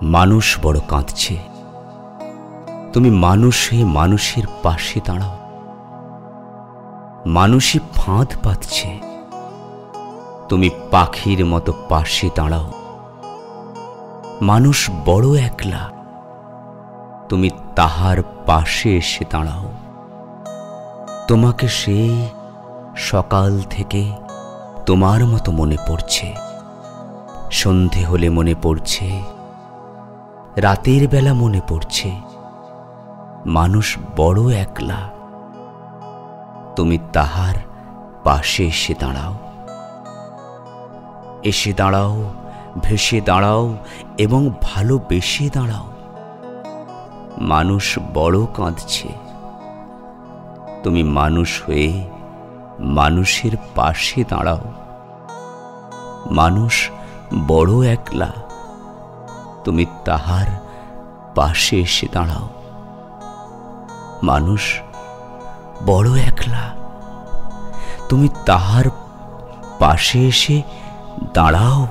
মানুষ বড় কাঁদছে, তুমি মানুষ হয়ে মানুষের পাশে দাঁড়াও। মানুষই ফাঁদ পাতছে, তুমি পাখির মতো পাশে দাঁড়াও। মানুষ বড় একলা, তুমি তাহার পাশে এসে দাঁড়াও। তোমাকে সেই সকাল থেকে তোমার মতো মনে পড়ছে, সন্ধে হলে মনে পড়ছে, রাতের বেলা মনে পড়ছে। মানুষ বড় একলা, তুমি তাহার পাশে এসে দাঁড়াও। এসে দাঁড়াও, ভেসে দাঁড়াও এবং ভালোবেসে দাঁড়াও। মানুষ বড় কাঁদছে, তুমি মানুষ হয়ে মানুষের পাশে দাঁড়াও। মানুষ বড় একলা, তুমি তাহার পাশে এসে দাঁড়াও। মানুষ বড় একলা, তুমি তাহার পাশে এসে দাঁড়াও।